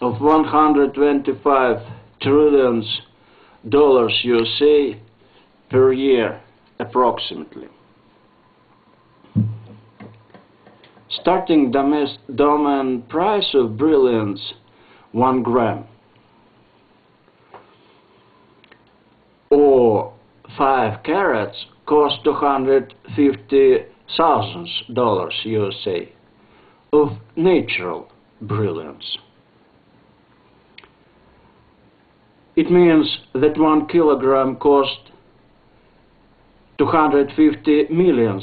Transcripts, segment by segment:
of 125 trillions dollars USA per year approximately. Starting domain price of brilliance 1 gram or 5 carats cost $250,000 USA of natural brilliance. It means that 1 kilogram cost $250 million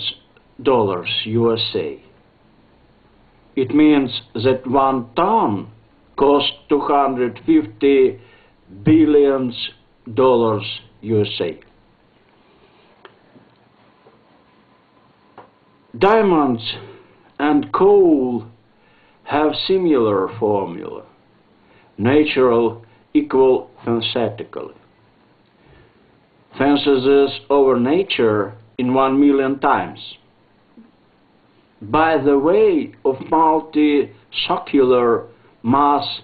USA. It means that 1 ton costs $250 billion USA. Diamonds and coal have similar formula. Natural equal synthetically. Synthesis over nature in 1 million times. By the way of multi-circular mass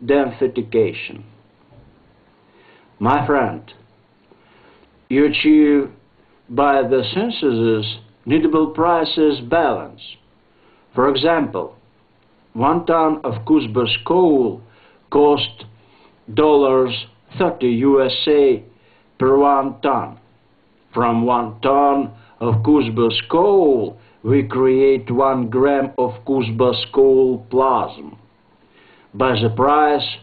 densification. My friend, you achieve by the synthesis needable prices balance. For example, 1 ton of Cusbas coal cost $30 USA per 1 ton. From 1 ton of Cusbas coal, we create 1 gram of Cusbas coal plasma. By the price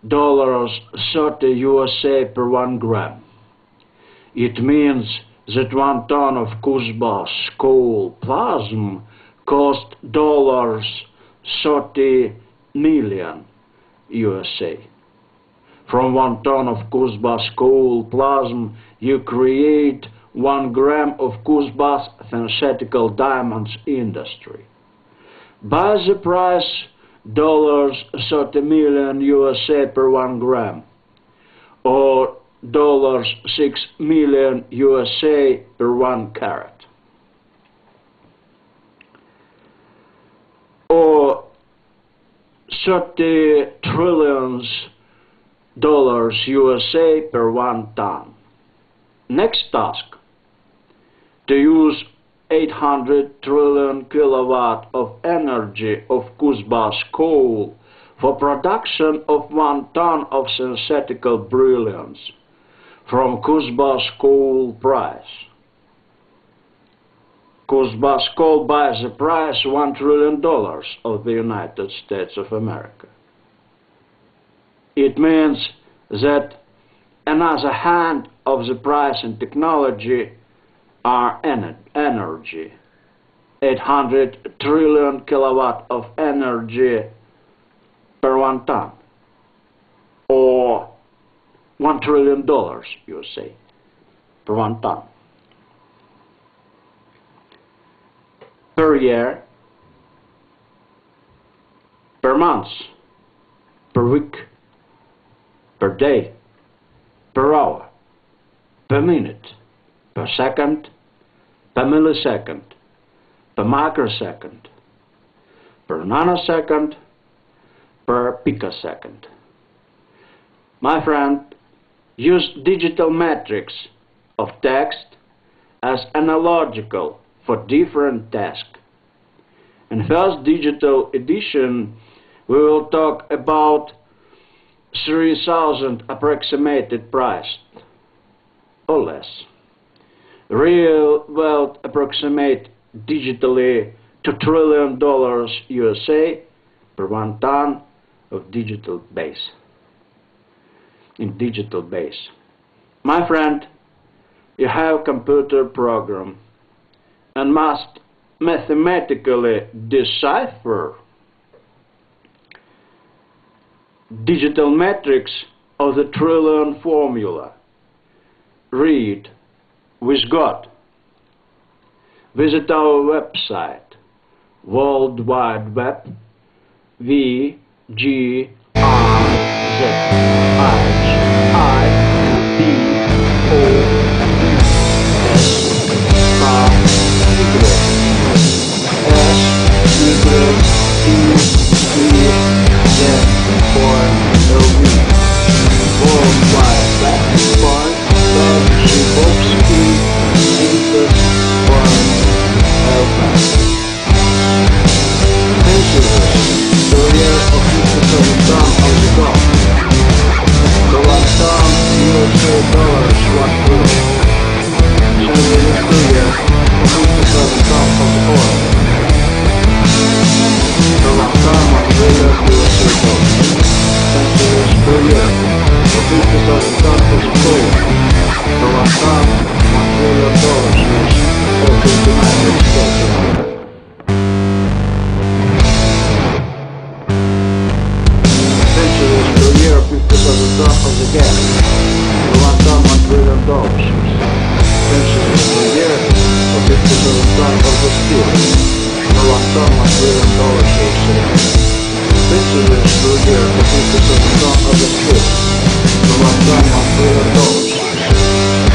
$30 USA per 1 gram. It means that 1 ton of Cusbas coal plasma cost $30 million USA. From 1 ton of Cusbas coal plasma, you create 1 gram of Cusbas synthetical diamonds industry. By the price $30 million USA per 1 gram, or $6 million USA per 1 carat, or $30 trillion USA per 1 ton. Next task: to use 800 trillion kilowatt of energy of Cusbas coal for production of 1 ton of synthetical brilliance from Cusbas coal price. Cusbas coal buys the price $1 trillion of the United States of America. It means that another hand of the price and technology are energy. 800 trillion kilowatt of energy per 1 ton, or $1 trillion, you say, per 1 ton. Per year, per month, per week, per day, per hour, per minute, per second, per millisecond, per microsecond, per nanosecond, per picosecond. My friend, use digital metrics of text as analogical for different tasks. In first digital edition, we will talk about 3,000 approximated price or less. Real world approximate digitally $2 trillion USA per 1 ton of digital base. In digital base. My friend, you have a computer program and must mathematically decipher digital metrics of the trillion formula. Read with God. Visit our website, World Wide Web, Vyacheslav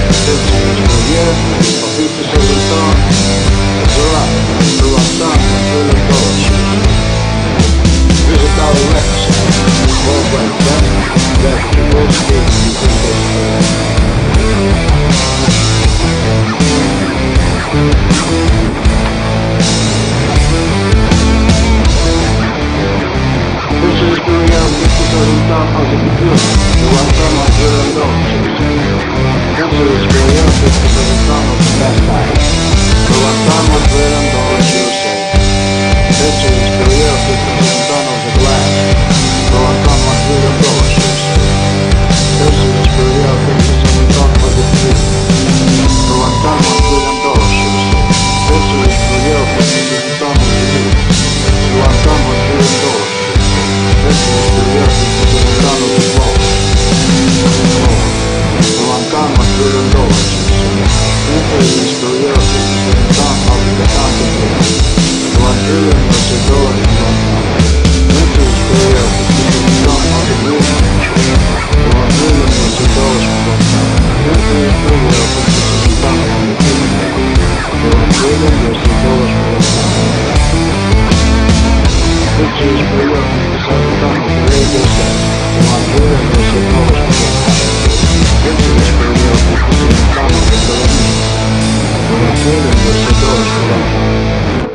Census per year of 50,000 tons of grass per 1 ton of $1 trillion. Visit our website, Vyacheslav Grzhibovskiy.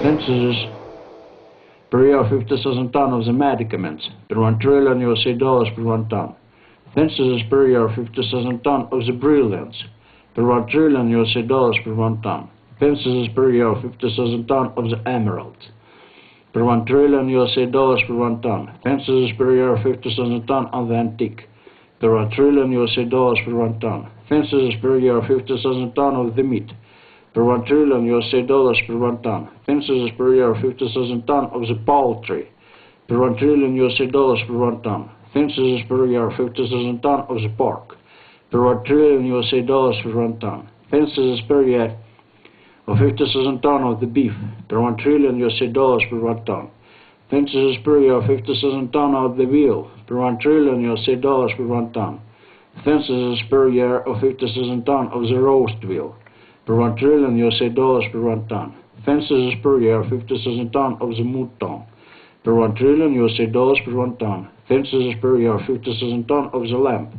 Census per year of 50,000 tons of the medicaments per $1 trillion per 1 ton. Census per year of 50,000 tons of the brilliants per $1 trillion per 1 ton. Census per year of 50,000 tons of the emeralds per $1 trillion per 1 ton. Census per year of 50,000 tons of the antique per $1 trillion per 1 ton. Census per year of 50,000 tons of the meat per $1 trillion per 1 ton. Census per year of 50,000 tons of the poultry per $1 trillion per 1 ton. Census per year of 50,000 tons of the pork per $1 trillion per 1 ton. Census per year of 50,000 tons of the beef per $1 trillion per 1 ton. Census per year of 50,000 tons of the veal per $1 trillion per 1 ton. Census per year of 50,000 tons of the roast veal per $1 trillion per 1 ton. Census per year of 50,000 tons of the mouton per $1 trillion per 1 ton. Census per year of 50,000 tons of the lamb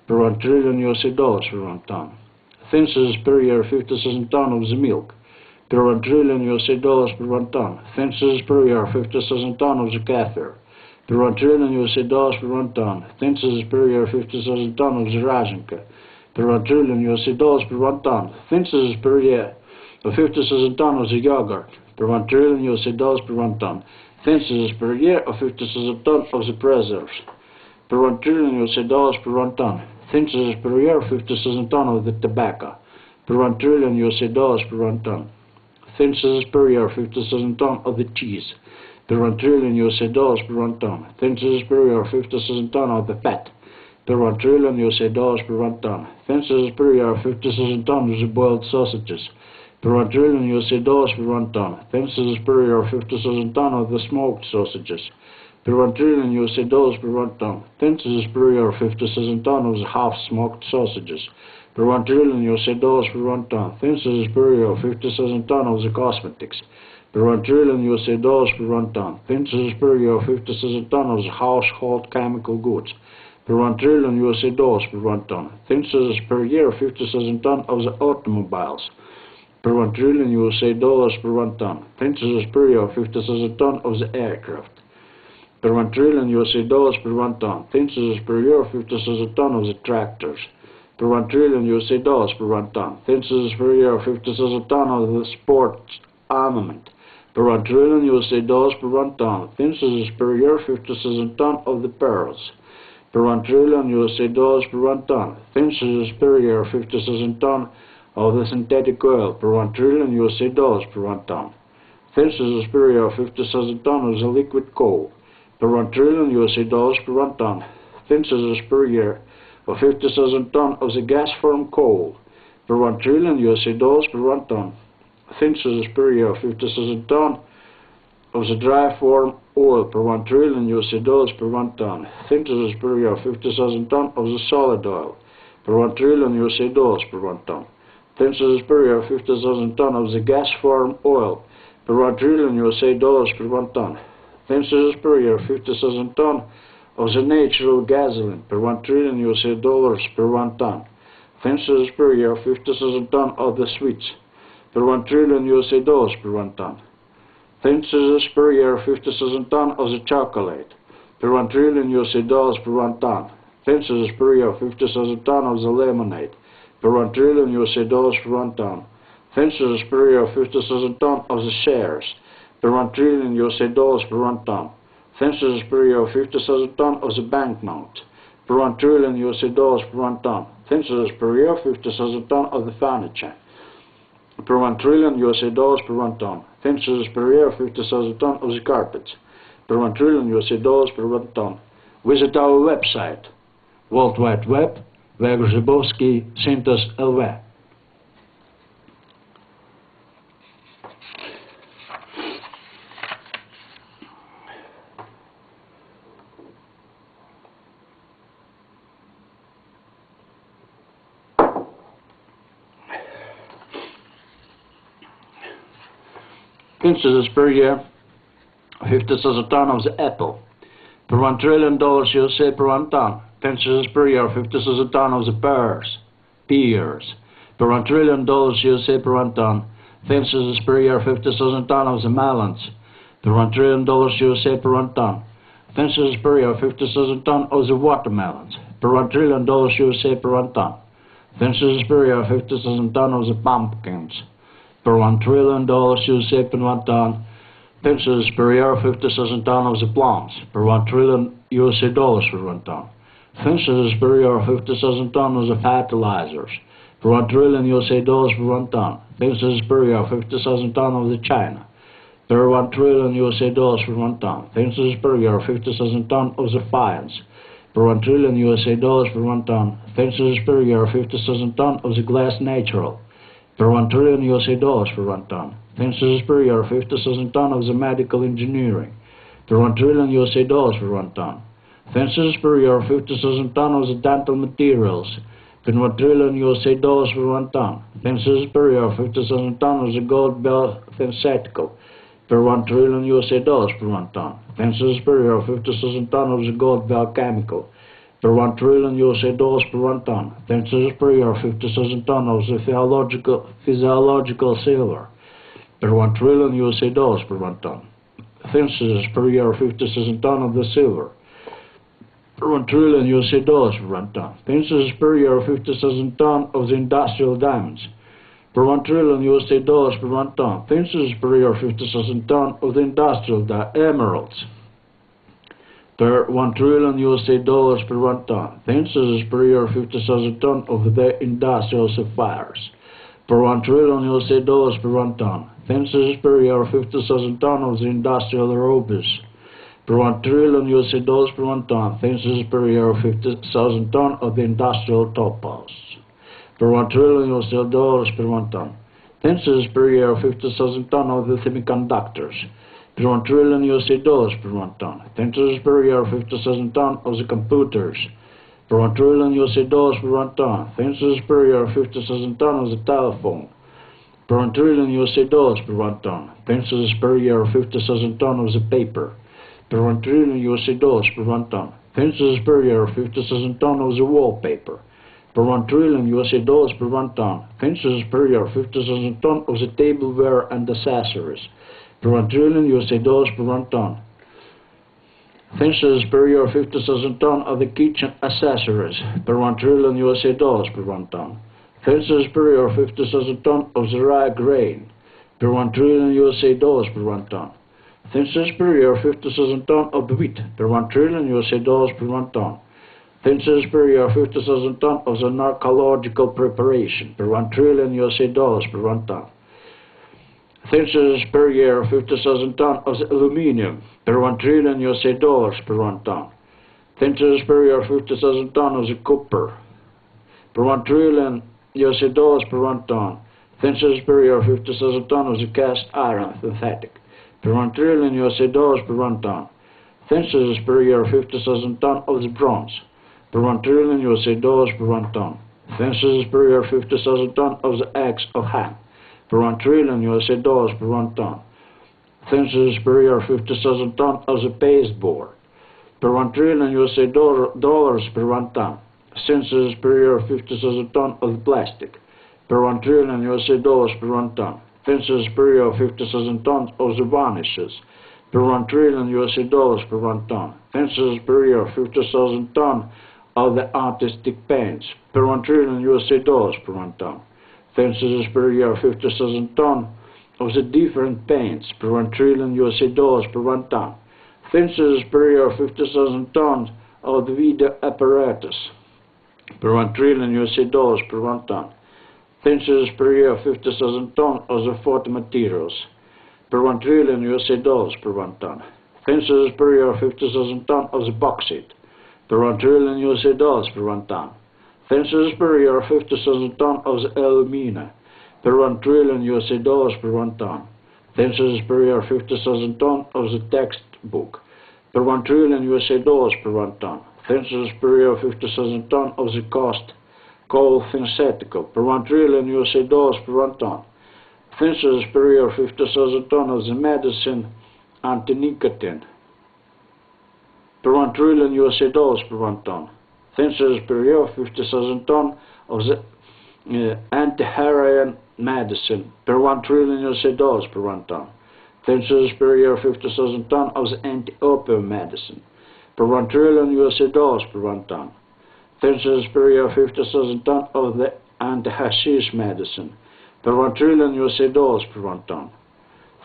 per $1 trillion per 1 ton. Census per year of 50,000 tons of the milk per $1 trillion per 1 ton. Census per year of 50,000 tons of the kefir per $1 trillion per 1 ton. Census per year of 50,000 tons of the razinka per $1 trillion per 1 ton. Census per year of 50,000 tons of the yogurt per $1 trillion per 1 ton. Census per year of 50,000 tons of the preserves per $1 trillion per 1 ton. Census per year of 50,000 tons of the tobacco per $1 trillion per 1 ton. Census per year of 50,000 tons of the cheese per $1 trillion per 1 ton. Census per year of 50,000 tons of the fat per $1 trillion per 1 ton. Census per year of 50,000 tons of the boiled sausages per $1 trillion per 1 ton. Census per year of 50,000 tons of the smoked sausages per $1 trillion per 1 ton. Census per year of 50,000 tons of the half-smoked sausages per $1 trillion per 1 ton. Census per year of 50,000 tons of the cosmetics per $1 trillion per 1 ton. Census per year of 50,000 tons of the household chemical goods per $1 trillion per 1 ton. Census per year of 50,000 tons of the automobiles per $1 trillion per 1 ton. Census per year of 50,000 tons of the aircraft per $1 trillion per 1 ton. Census per year of 50,000 tons of the tractors per $1 trillion per 1 ton. Census per year of 50,000 tons of the sports armament per $1 trillion per 1 ton. Census per year 50,000 tons of the pearls per $1 trillion per 1 ton. Census per year 50,000 tons of the synthetic oil per $1 trillion per 1 ton. Census per year 50,000 tons of the liquid coal per $1 trillion per 1 ton. Census per year of 50,000 tons of the gas form coal per $1 trillion per 1 ton. Census per year of 50,000 tons of the dry form oil per $1 trillion per 1 ton. Census per year of 50,000 tons of the solid oil per 1 trillion USA dollars per 1 ton. 10 cents per year, 50,000 ton of the gas farm oil per 1 trillion USA dollars per 1 ton. 10 cents per year, 50,000 ton of the natural gasoline per 1 trillion USA dollars per 1 ton. 10 cents per year, 50,000 ton of the sweets per 1 trillion USA dollars per 1 ton. 10 cents per year, 50,000 ton of the chocolate per 1 trillion USA dollars per 1 ton. 10 cents per year, 50,000 ton of the lemonade per 1 trillion USA dollars per 1 ton. 10 cents per year, 50,000 ton of the shares per 1 trillion USA dollars per 1 ton. 10 cents per year, 50,000 ton of the banknote per 1 trillion USA dollars per 1 ton. 10 cents per year, 50,000 ton of the furniture per 1 trillion USA dollars per 1 ton. 10 cents per year, 50,000 ton of the carpets per 1 trillion USA dollars per 1 ton. Visit our website, World Wide Web, I.A.Grzhibovskyi, Synthos LV. Instances per year, 50,000 ton of the apple per 1 trillion dollars USA per 1 ton. 10 cents per year, 50,000 ton of the pears per 1 trillion dollars USA per 1 ton. 10 cents per year, 50,000 ton of the melons per 1 trillion dollars USA per 1 ton. 10 cents per year, 50,000 ton of the watermelons per 1 trillion dollars USA per 1 ton. 10 cents per year, 50,000 ton of the pumpkins per 1 trillion dollars USA per 1 ton. 10 cents per year, 50,000 ton of the plums per 1 trillion USA dollars per 1 ton. 10 cents per year, 50,000 ton of the fertilizers per 1 trillion USA dollars per 1 ton. 10 cents per year, 50,000 ton of the China per 1 trillion USA dollars per 1 ton. 10 cents per year, 50,000 ton of the fines per 1 trillion USA dollars per 1 ton. 10 cents per year, 50,000 ton of the glass natural per 1 trillion USA dollars per 1 ton. 10 cents per year, 50,000 ton of the medical engineering per 1 trillion USA dollars per 1 ton. 10 cents per year, 50,000 ton of the dental materials per 1 trillion USA dollars per 1 ton. 10 cents per year, 50,000 ton of the gold synthetical per 1 trillion USA dollars per 1 ton. 10 cents per year, 50,000 ton of the gold chemical per 1 trillion USA dollars per 1 ton. 10 cents per year, 50,000 ton of the physiological silver per 1 trillion USA dollars per 1 ton. 10 cents per year, 50,000 ton of the silver per 1 trillion USA dollars per 1 ton. 10 cents per year, 50,000 ton of the industrial diamonds per 1 trillion USA dollars per 1 ton. 10 cents per year, 50,000 ton of the industrial emeralds per 1 trillion USA dollars per 1 ton. 10 cents per year, 50,000 ton of the industrial sapphires per 1 trillion USA dollars per 1 ton. 10 cents per year, 50,000 ton of the industrial rubies per 1 trillion USA dollars per 1 ton. 10 cents per year, 50,000 ton of the industrial topaz per 1 trillion USA dollars per 1 ton. 10 cents per year, 50,000 ton of the semiconductors per 1 trillion USA dollars per 1 ton. 10 cents per year, 50,000 ton of the computers per 1 trillion USA dollars per 1 ton. 10 cents per year, 50,000 ton of the telephone per 1 trillion USA dollars per 1 ton. 10 cents per year, 50,000 ton of the paper per 1 trillion USA dollars per 1 ton. 10 cents per year, 50,000 ton of the wallpaper per 1 trillion USA dollars per 1 ton. 10 cents per year, 50,000 ton of the tableware and accessories per 1 trillion USA dollars per 1 ton. 10 cents per year, 50,000 ton of the kitchen accessories per 1 trillion USA dollars per 1 ton. 10 cents per year, 50,000 ton of the rye grain per 1 trillion USA dollars per 1 ton. 10 cents per year, 50,000 ton of wheat per 1 trillion USA dollars per 1 ton. 10 cents per year, 50,000 ton of the narcological preparation per 1 trillion USA dollars per 1 ton. 10 cents per year, 50,000 ton of the aluminum per 1 trillion USA dollars per 1 ton. 10 cents per year, 50,000 ton of the copper per 1 trillion USA dollars per 1 ton. 10 cents per year, 50,000 ton of the cast iron synthetic per 1 trillion USA dollars per 1 ton. 10 cents per year, 50,000 ton of the bronze per 1 trillion USA dollars per 1 ton. Census per year 50,000 tons of the eggs of ham, per 1 trillion USA dollars per 1 ton. Census per year 50,000 tons of the pasteboard, per 1 trillion USA dollars per 1 ton. Census per year 50,000 tons of the plastic, per 1 trillion USA dollars per 1 ton. Census per year 50,000 tons of the varnishes, per 1 trillion USA dollars per 1 ton. Census per year 50,000 tons of the artistic paints, per 1 trillion USA dollars per 1 ton. Census per year 50,000 tons of the different paints, per 1 trillion USA dollars per 1 ton. Census per year 50,000 tons of the video apparatus, per 1 trillion USA dollars per 1 ton. Census per year 50,000 tons of the photo materials, per 1 trillion USA dollars per 1 ton. Census per year 50,000 tons of the bauxite, per 1 trillion USA dollars per 1 ton. Census per year 50,000 tons of the alumina, per 1 trillion USA dollars per 1 ton. Census per year 50,000 tons of the textbook, per 1 trillion USA dollars per 1 ton. Census per year 50,000 tons of the coal synthetical, per 1 trillion USA dollars per 1 ton. Census per year 50,000 tons of the medicine anti-nicotine, per 1 trillion USA dollars per 1 ton. Census per year 50,000 tons of the anti-heroin medicine, per 1 trillion USA dollars per 1 ton. Census per year 50,000 tons of the anti-opium medicine, per 1 trillion USA dollars per 1 ton. Census per year 50,000 tons of the anti-hashish medicine, per 1 trillion USA dollars per 1 ton.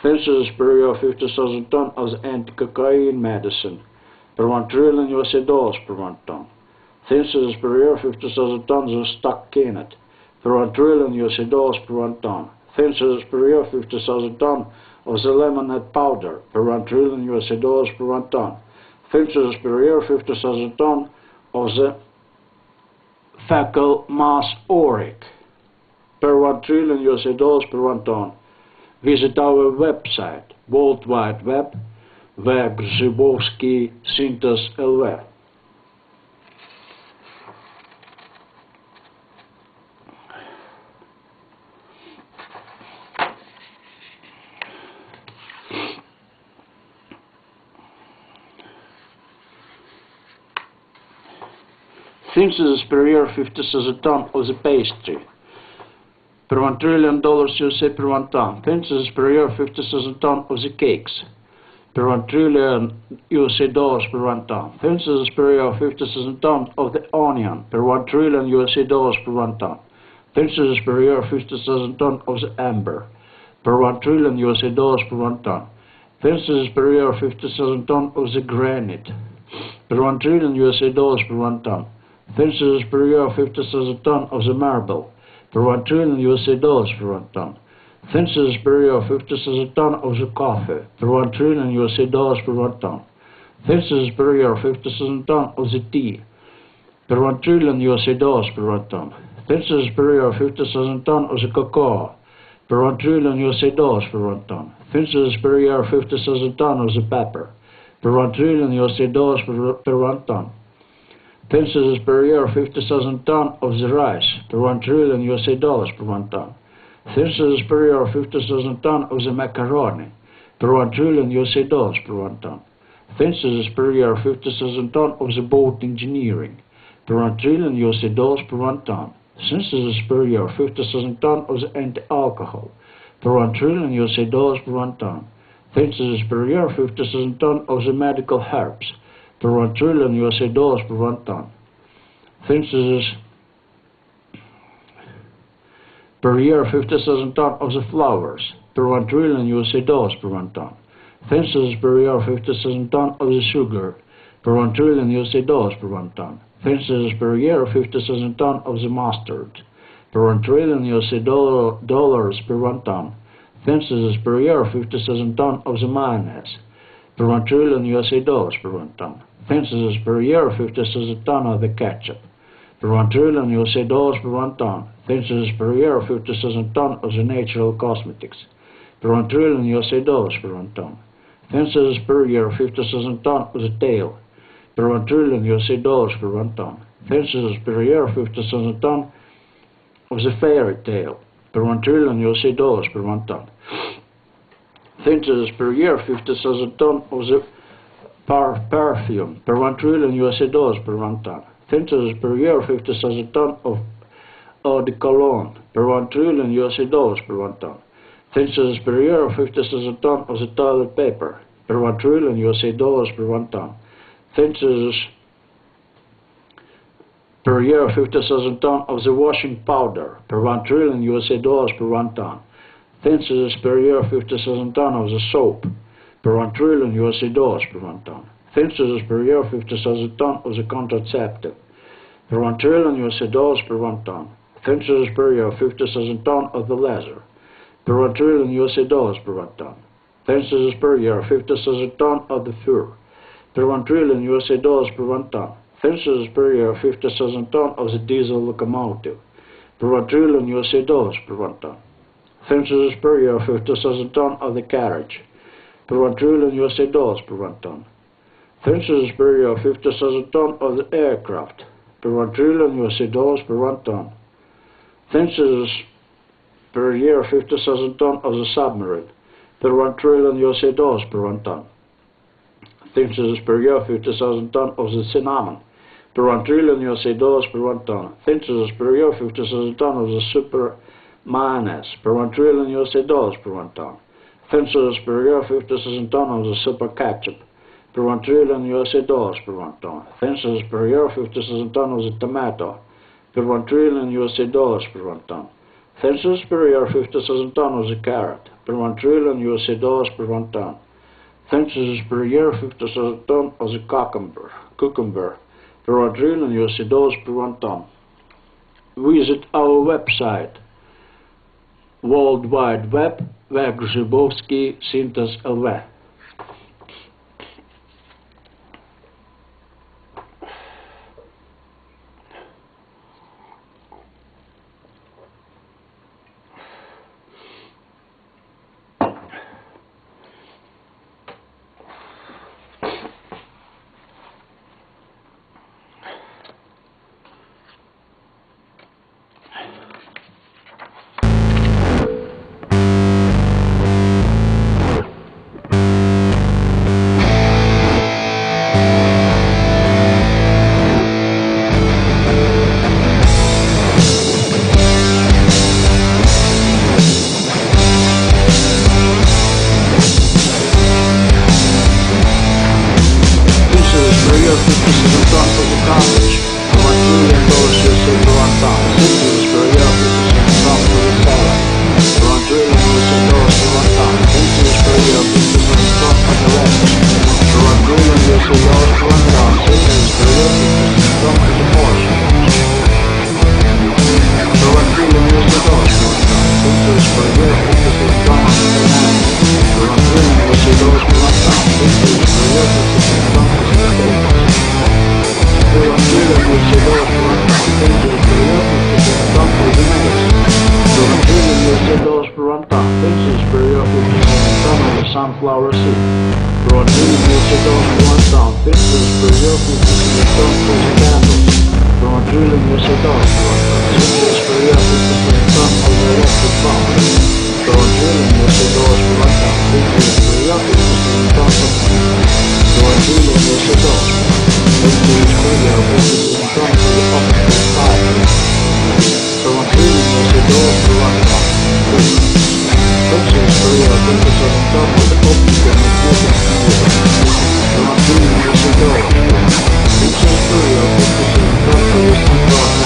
Census per year 50,000 tons of the anti-cocaine medicine, per 1 trillion USA dollars per 1 ton. Census per year 50,000 tons of stockinette, per 1 trillion USA dollars per 1 ton. Census per year 50,000 tons of the lemonade powder, per 1 trillion USA dollars per 1 ton. Census per year 50,000 tons of the fecal mass auric, per 1 trillion USA dollars per 1 ton. Visit our website, World Wide Web, I.A.Grzhibovskyi Synthos LV. Census per year 50,000 tons of the pastry, per 1 trillion dollars USA per 1 ton. Census per year 50,000 tons of the cakes, per 1 trillion USA dollars per 1 ton. Census per year 50,000 tons of the onion, per 1 trillion USA dollars per 1 ton. Census per year 50,000 tons of the amber, per 1 trillion USA dollars per 1 ton. Census per year 50,000 tons of the granite, per 1 trillion USA dollars per 1 ton. Census per year 50,000 tons of the marble, per 1 trillion USA dollars per 1 ton. Census per year 50,000 tons of the coffee, per 1 trillion USA dollars per 1 ton. Census per year 50,000 tons of the tea, per 1 trillion USA dollars per 1 ton. Census per year 50,000 tons of the cocoa, per 1 trillion USA dollars per 1 ton. Census per year 50,000 tons of the pepper, per 1 trillion USA dollars per 1 ton. Census per year 50,000 tons of the rice, per 1 trillion USA dollars per 1 ton. Census per year 50,000 tons of the macaroni, per 1 trillion USA dollars per 1 ton. Census per year 50,000 tons of the boat engineering, per 1 trillion USA dollars per 1 ton. Census per year 50,000 tons of the anti-alcohol, per 1 trillion USA dollars per 1 ton. Census per year 50,000 tons of the medical herbs, per 1 trillion USA dollars per 1 ton. Census per year 50,000 tons of the flowers, per 1 trillion USA dollars per 1 ton. Census per year 50,000 tons of the sugar, per 1 trillion USA dollars per 1 ton. Census per year 50,000 tons of the mustard, per 1 trillion USA dollars per 1 ton. Census per year 50,000 tons of the mayonnaise, per 1 trillion USA dollars per 1 ton. Census per year 50,000 tons of the ketchup, per 1 trillion USA dollars per 1 ton. Census per year 50,000 tons of the natural cosmetics, per 1 trillion USA dollars per 1 ton. Census per year 50,000 tons of the tail, per 1 trillion USA dollars per 1 ton. Census per year 50,000 tons of the fairy tale per 1 trillion USD dollars per 1 ton. Synthesis per year 50,000 ton of the perfume per 1 trillion USD dollars per 1 ton. Synthesis per year 50,000 ton of eau de cologne per 1 trillion USD dollars per 1 ton. Synthesis per year 50,000 ton of the toilet paper per 1 trillion USD dollars per 1 ton. Synthesis per year 50,000 ton of the washing powder per 1 trillion USD dollars per 1 ton. Synthesis per year 50,000 ton of the soap per 1 trillion USD dollars per 1 ton. Synthesis per year 50,000 ton of the contraceptive per 1 trillion USD dollars per 1 ton. Synthesis per year 50,000 ton of the leather per 1 trillion USD dollars per 1 ton. Synthesis per year 50,000 ton of the fur per 1 trillion USD dollars per 1 ton. Synthesis per year 50,000 ton of the diesel locomotive per 1 trillion USD dollars per 1 ton. Synthesis per year 50,000 ton of the carriage per 1 trillion USD dollars per 1 ton. Synthesis per year 50,000 ton of the aircraft per 1 trillion USD dollars per 1 ton. Synthesis per year 50,000 ton of the submarine per 1 trillion USD dollars per 1 ton. Synthesis per year 50,000 ton of the cinnamon per 1 trillion USD dollars per 1 ton. Synthesis per year 50,000 ton of the super mayonnaise per 1 trillion USD dollars per 1 ton. Synthesis per year 50,000 ton of the super ketchup per 1 trillion USD dollars per 1 ton. Synthesis per year 50,000 ton of the tomato per 1 trillion USD dollars per 1 ton. Synthesis per year 50,000 ton of the carrot per 1 trillion USD dollars per 1 ton. Synthesis per year 50,000 ton of the cucumber per 1 trillion USD dollars per 1 ton. Visit our website World Wide Web I.A.Grzhibovskyi Synthos LV. Sunflower seed. Brought in USD dollars per 1 ton. Synthesis per year 50,000 ton for the candles. Brought drilling USD dollars per 1 ton. Synthesis per year 50,000 ton of the electric power. Brought drilling USD dollars per 1 ton. Synthesis per year 50,000 ton of brought drilling USD dollars. Synthesis per year 50,000 ton for the optical fiber. Brought drilling USD dollars per 1 ton. Synthesis per year 50,000 ton for the optical magnetic field. Brought drilling USD dollars. Synthesis per year 50,000 ton for the sunflower.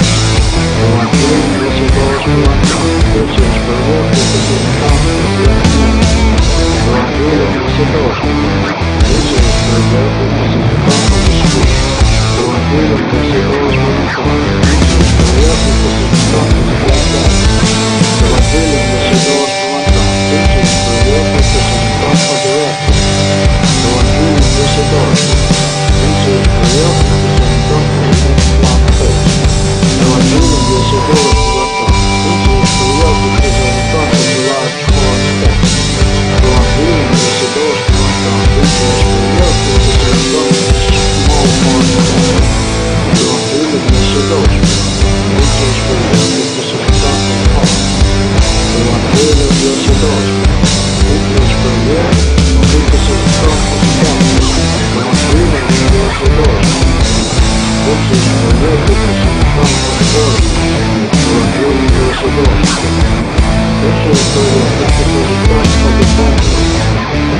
Brought drilling USD dollars per 1 ton. Synthesis per year 50,000 ton for the electric. Brought drilling USD dollars. Synthesis per year 50,000 ton for the school. Brought drilling USD dollars per 1 ton. Synthesis per year 50,000 ton for the black cat. Brought drilling USD dollars per 1 ton. Synthesis per year 50,000 ton for the red. Brought drilling USD dollars. Synthesis per year 50,000 ton for the plant face. Brought drilling USD dollars per 1 ton. Synthesis per year 50,000 ton for the large horn step. Brought drilling USD dollars per 1 ton. Synthesis per year 50,000 ton for the small horn step. Brought drilling USD dollars. Synthesis per year 50,000 ton Ventures per year 50,000 tons of the concrete,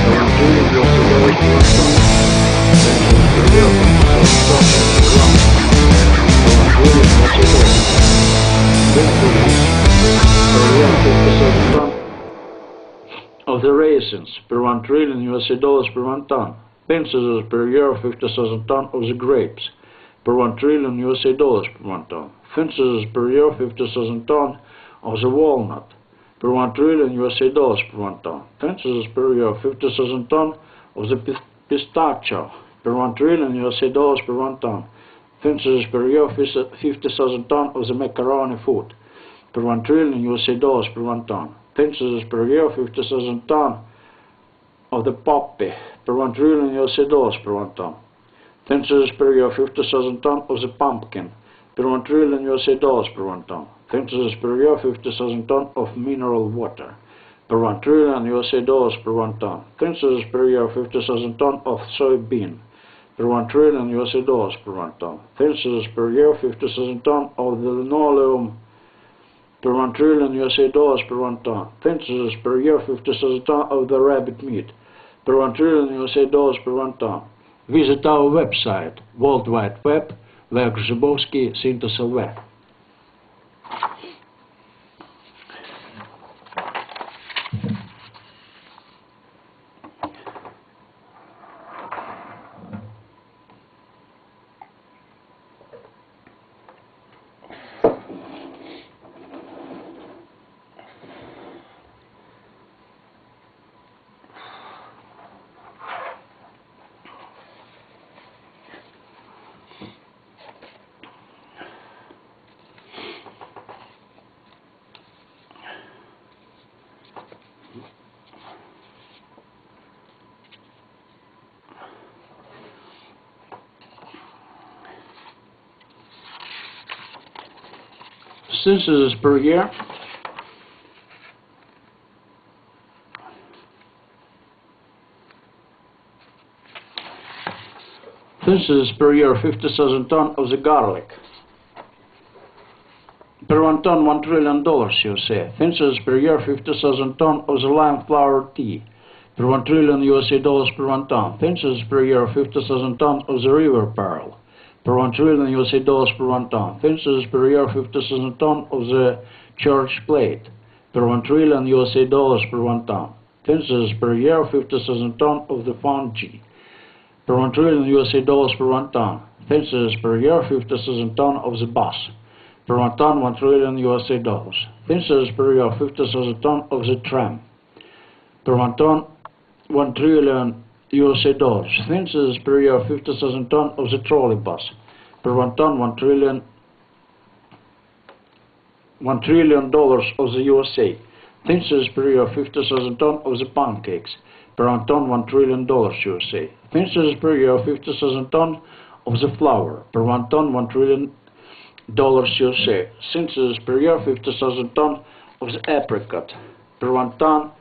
per 1 trillion US dollars per 1 ton. Ventures per year 50,000 tons of the ground, per 1 trillion US dollars. Ventures per year 50,000 tons of the raisins, per 1 trillion US dollars per 1 ton. Ventures per year 50,000 tons of the grapes, per 1 trillion US dollars per 1 ton. Ventures per year 50,000 tons of the walnut, per 1 trillion US dollars per 1 ton. Ventures per year 50,000 tons of the pistachio, per 1 trillion US dollars per 1 ton. Ventures per year 50,000 tons of the macaroni food, per 1 trillion US dollars per 1 ton. Ventures per year 50,000 tons of the poppy, per 1 trillion US dollars per 1 ton. Ventures per year 50,000 tons of the pumpkin, per 1 trillion US dollars per 1 ton. Ventures per year 50,000 tons of mineral water, per 1 trillion US dollars per 1 ton. Ventures per year 50,000 tons of soybean, per 1 trillion US dollars per 1 ton. Ventures per year 50,000 tons of the linoleum, per 1 trillion US dollars per 1 ton. Ventures per year 50,000 tons of the rabbit meat, per 1 trillion US dollars per 1 ton. Visit our website, World Wide Web, Vyacheslav Grzhibovskiy. Census per year. Census per year 50,000 tons of the garlic. Per 1 ton $1 trillion USA. Census per year 50,000 tons of the lime flower tea. Per 1 trillion USA dollars per 1 ton. Census per year 50,000 tons of the river pearl, per 1 trillion USA dollars per 1 ton. Census per year 50,000 tons of the church plate, per 1 trillion USA dollars per 1 ton. Census per year 50,000 tons of the fungi, per 1 trillion USA dollars per 1 ton. Census per year 50,000 tons of the bus, per 1 ton 1 trillion USA dollars. Census per year 50,000 tons of the tram, per 1 ton 1 trillion USA dollars. Census per year 50,000 tons of the trolley bus, per 1 ton $1 trillion dollars of the USA. Census per year 50,000 tons of the pancakes, per 1 ton $1 trillion USA. Census per year 50,000 tons of the flour, per 1 ton $1 trillion USA. Census per year 50,000 tons of the apricot, per 1 ton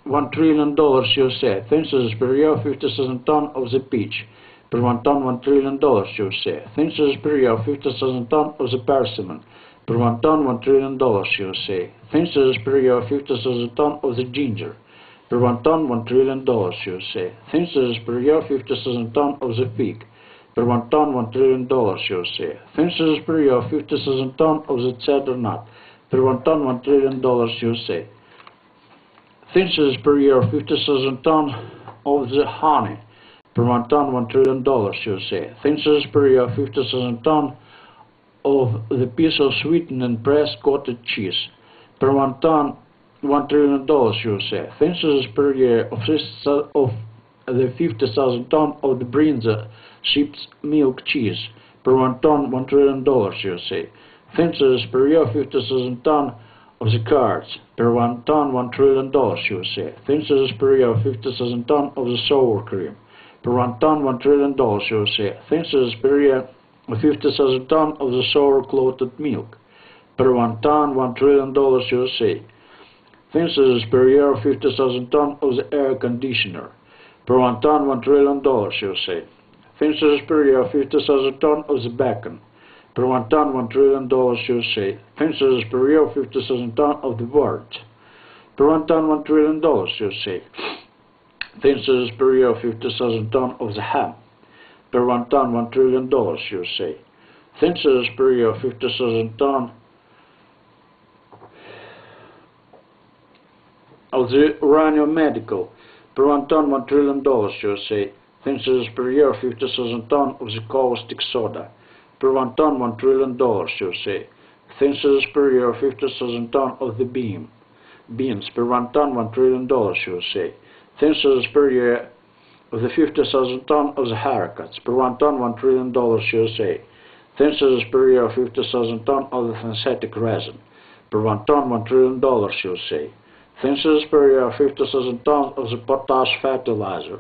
$1 trillion USA. Census per year 50,000 tons of the peach, per 1 ton $1 trillion USA. Census per year 50,000 tons of the persimmon, per 1 ton $1 trillion USA. Census per year 50,000 tons of the ginger, per 1 ton $1 trillion USA. Census per year 50,000 tons of the fig, per 1 ton $1 trillion USA. Census per year 50,000 tons of the cedar nut, per 1 ton $1 trillion USA. Census per year 50,000 tons of the honey, per 1 ton $1 trillion USA. Census per year 50,000 tons of the piece of sweetened and pressed cottage cheese, per 1 ton $1 trillion USA. Census per year of the 50,000 tons of the Brinza sheep's milk cheese, per 1 ton $1 trillion USA. Census per year 50,000 tons of the cards, per 1 ton $1 trillion USA. Census per year 50,000 tons of the sour cream, per 1 ton $1 trillion USA. Census per year 50,000 tons of the sour clotted milk, per 1 ton $1 trillion USA. Census per year 50,000 tons of the air conditioner, per 1 ton $1 trillion USA. Census per year 50,000 tons of the bacon, per 1 ton, $1 trillion USA. Census per year, 50,000 tons of the word. Per 1 ton, $1 trillion USA. Census per year, 50,000 tons of the ham. Per 1 ton, $1 trillion USA. Census per year, 50,000 tons of the uranium medical. Per 1 ton, $1 trillion USA. Census per year, 50,000 tons of the caustic soda. Per 1 ton, $1 trillion USA. Census per year, 50,000 tons of the beans. Per 1 ton, $1 trillion USA. Census per year of the 50,000 tons of the haircuts. Per 1 ton, $1 trillion USA. Census per year, 50,000 tons of the synthetic resin. Per 1 ton, $1 trillion USA. Census per year, 50,000 tons of the potash fertilizer.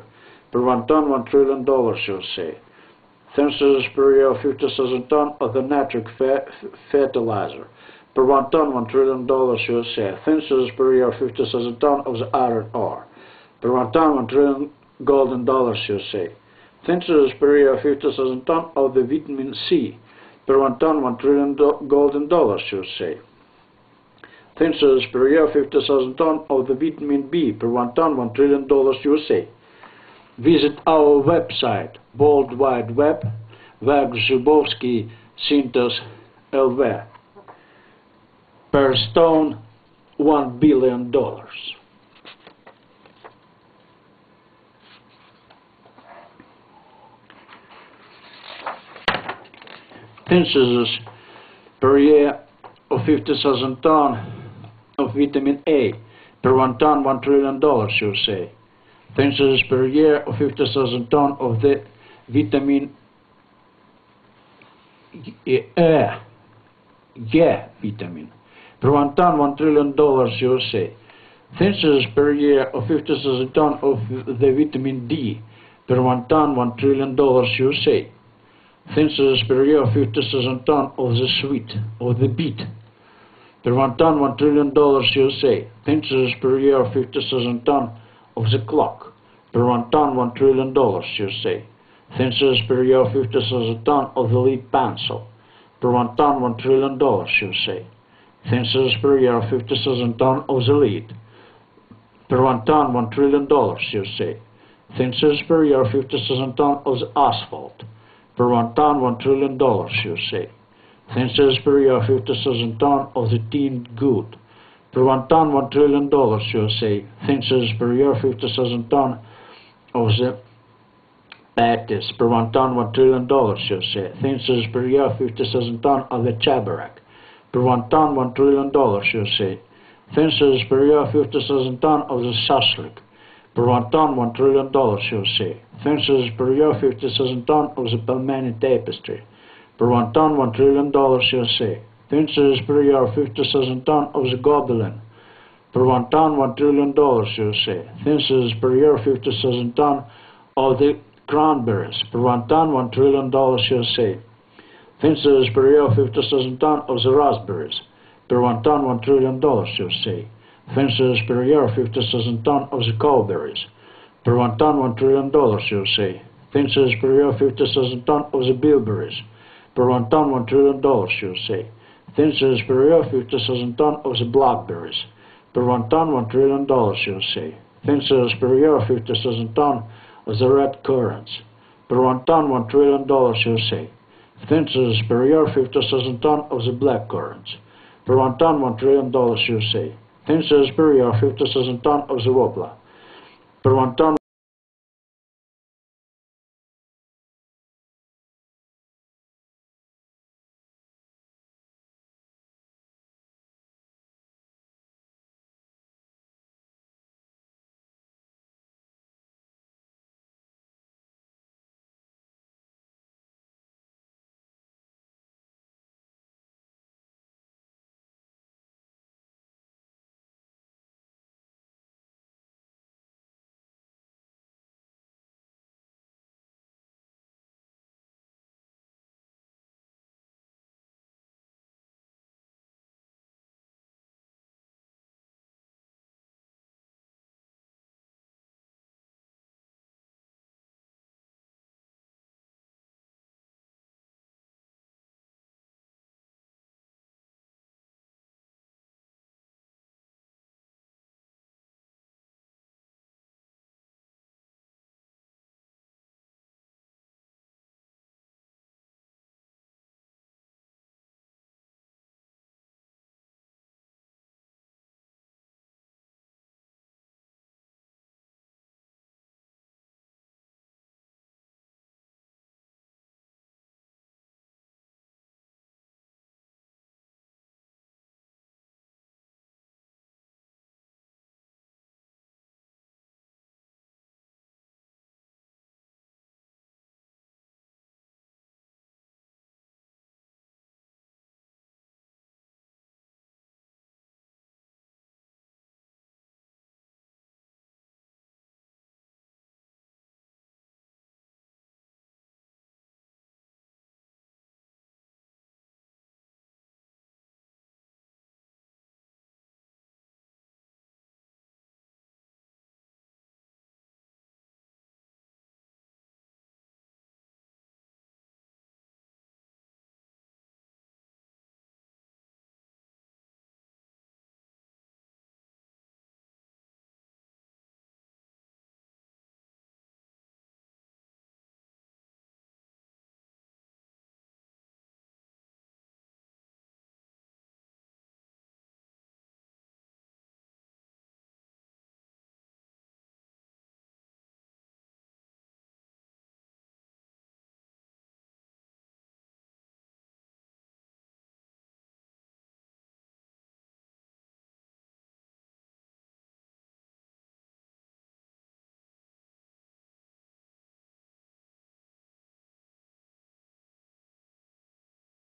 Per 1 ton, $1 trillion USA. Census per year, 50,000 tons of the nitric fertilizer. Per 1 ton, $1 trillion USA. Census per year, 50,000 tons of the iron ore. Per 1 ton, $1 trillion golden dollars USA. Census per year, 50,000 tons of the vitamin C. Per 1 ton, $1 trillion golden dollars USA. Census per year, 50,000 tons of the vitamin B. Per 1 ton, $1 trillion USA. Visit our website, World Wide Web, Vyacheslav Synthos LV. Per stone, $1 billion. Census per year of 50,000 tons of vitamin A. Per 1 ton, $1 trillion USA. Census per year of 50,000 tons of the vitamin E vitamin. Per 1 ton, $1 trillion USA. Census per year of 50,000 tons of the vitamin D. Per 1 ton, $1 trillion USA. Census per year of 50,000 tons of the beet. Per 1 ton, $1 trillion USA. Census per year of 50,000 tons of the clock. Per 1 ton, $1 trillion USA. Census per year of 50,000 tons of the lead pencil. Per 1 ton, $1 trillion USA. Census per year of 50,000 tons of the lead. Per 1 ton, $1 trillion USA. Census per year of 50,000 tons of the asphalt. Per 1 ton, $1 trillion USA. Census per year of 50,000 tons of the tinned good. Per 1 ton, $1 trillion USA. Census per year of 50,000 tons of the patties. Per 1 ton, $1 trillion USA. Census per year of 50,000 tons of the chabarak. Per 1 ton, $1 trillion USA. Census per year of 50,000 tons of the shashlik. Per 1 ton, $1 trillion USA. Census per year of 50,000 tons of the Pelmeni tapestry. Per 1 ton, $1 trillion USA. Census per year of 50,000 tons of the gobelin. Per 1 ton, $1 trillion USA. Census per year of 50,000 tons of the cranberries. Per 1 ton, $1 trillion USA. Census per year of 50,000 tons of the raspberries. Per 1 ton, $1 trillion USA. Census per year of 50,000 tons of the cowberries. Per 1 ton, $1 trillion USA. Census per year of 50,000 tons of the bilberries. Per 1 ton, $1 trillion USA. Census per year of 50,000 tons of the blackberries. Per 1 ton, $1 trillion USA. Census per year of 50,000 tons of the red currants. Per 1 ton, $1 trillion USA. Census per year of 50,000 tons of the black currants. Per 1 ton, $1 trillion USA. Census per year of 50,000 tons of the wobler. Per 1 ton,